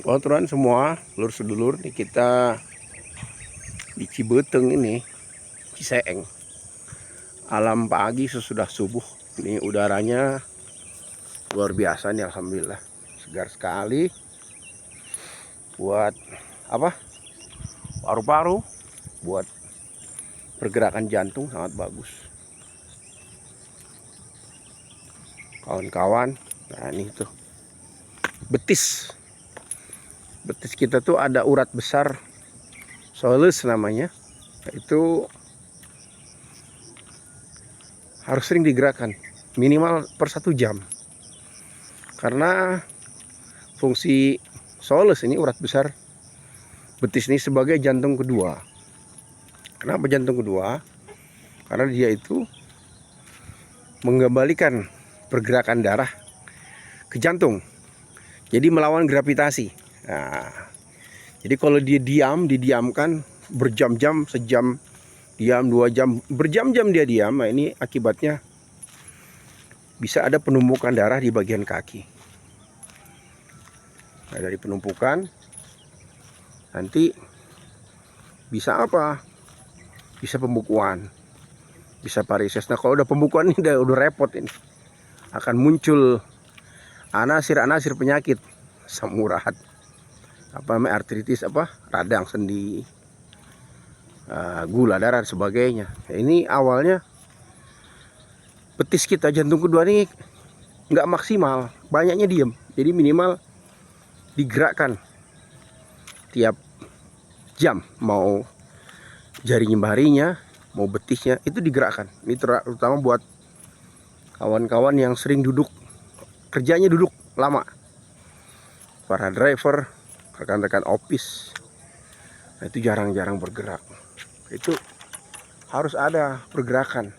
Oh turan semua, lur sedulur nih kita di Cibeteng ini, Ciseeng. Alam pagi sesudah subuh. Ini udaranya luar biasa nih, alhamdulillah. Segar sekali. Buat apa? Paru-paru, buat pergerakan jantung sangat bagus. Kawan-kawan, nah ini tuh betis. Betis kita tuh ada urat besar, soles namanya. Itu harus sering digerakkan, minimal per 1 jam. Karena fungsi soles ini, urat besar betis ini, sebagai jantung kedua. Kenapa jantung kedua? Karena dia itu mengembalikan pergerakan darah ke jantung. Jadi melawan gravitasi. Nah, jadi kalau dia didiamkan berjam-jam, sejam diam, 2 jam, berjam-jam dia diam, nah ini akibatnya bisa ada penumpukan darah di bagian kaki. Nah, dari penumpukan nanti bisa apa? Bisa pembukuan, bisa varises. Nah, kalau udah pembukuan ini udah repot ini. Akan muncul anasir-anasir penyakit, asam urat, apa namanya, artritis, apa, radang sendi, gula darah dan sebagainya. Nah, ini awalnya betis kita, jantung kedua ini nggak maksimal, banyaknya diem. Jadi minimal digerakkan tiap jam, mau jari nyembarinya, mau betisnya, itu digerakkan. Ini terutama buat kawan-kawan yang sering duduk, kerjanya duduk lama, para driver, rekan-rekan office, nah itu jarang-jarang bergerak. Itu harus ada pergerakan.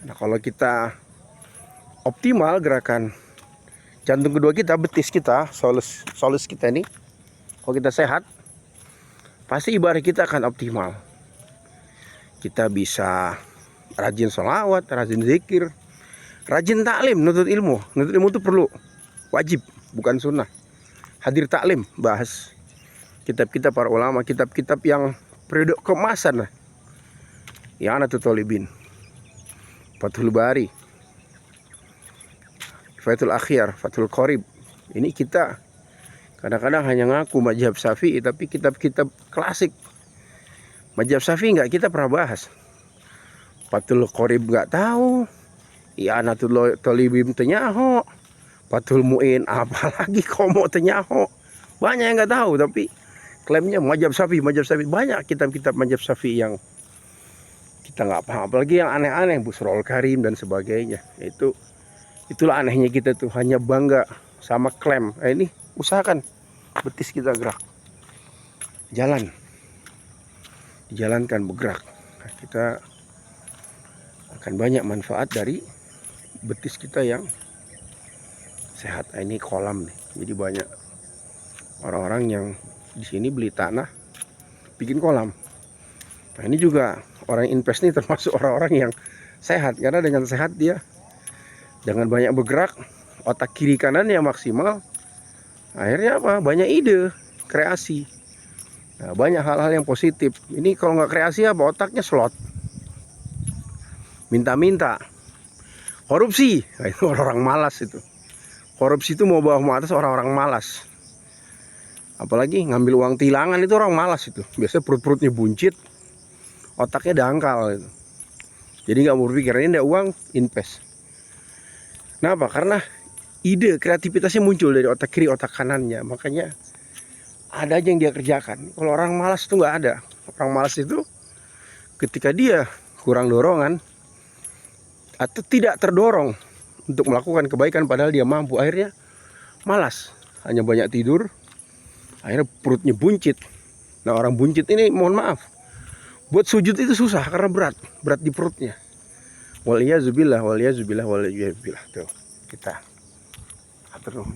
Nah, kalau kita optimal gerakan jantung kedua kita, betis kita, soles kita ini, kalau kita sehat, pasti ibadah kita akan optimal. Kita bisa rajin sholawat, rajin zikir, rajin taklim, nuntut ilmu. Nuntut ilmu itu perlu, wajib, bukan sunnah. Hadir taklim, bahas kitab-kitab para ulama, kitab-kitab yang periode keemasan lah. Ya, Anatul Talibin, Fathul Bari, Fathul Akhir, Fathul Qorib. Ini kita kadang-kadang hanya ngaku mazhab Syafi'i, tapi kitab-kitab klasik mazhab Syafi'i nggak kita pernah bahas. Fathul Qorib nggak tahu, ya Anatul Talibin tenyaho, Fathul Mu'in apalagi komo tenyaho. Banyak yang nggak tahu, tapi klaimnya mazhab Syafi'i, mazhab Syafi'i. Banyak kitab-kitab mazhab Syafi'i yang kita nggak paham, apalagi yang aneh-aneh, Busrul Karim dan sebagainya. Itulah anehnya kita tuh, hanya bangga sama klaim. Nah, ini usahakan betis kita gerak, jalan, dijalankan, bergerak. Nah, kita akan banyak manfaat dari betis kita yang sehat. Nah, ini kolam nih, jadi banyak orang-orang yang di sini beli tanah bikin kolam. Nah, ini juga orang invest nih, termasuk orang-orang yang sehat, karena dengan sehat dia jangan banyak bergerak, otak kiri kanan yang maksimal, akhirnya apa? Banyak ide, kreasi. Nah, banyak hal-hal yang positif. Ini kalau nggak kreasi apa? Otaknya slot, minta-minta, korupsi. Nah, itu orang-orang malas itu. Korupsi itu mau bawa ke atas orang-orang malas. Apalagi ngambil uang tilangan, itu orang malas itu. Biasanya perut-perutnya buncit, otaknya dangkal gitu. Jadi nggak mau berpikir, ini ada uang, invest. Kenapa? Karena ide, kreativitasnya muncul dari otak kiri, otak kanannya. Makanya ada aja yang dia kerjakan. Kalau orang malas itu nggak ada. Orang malas itu ketika dia kurang dorongan atau tidak terdorong untuk melakukan kebaikan padahal dia mampu, akhirnya malas, hanya banyak tidur, akhirnya perutnya buncit. Nah, orang buncit ini, mohon maaf, buat sujud itu susah karena berat di perutnya. Waliyazubillah. Tuh, kita atur.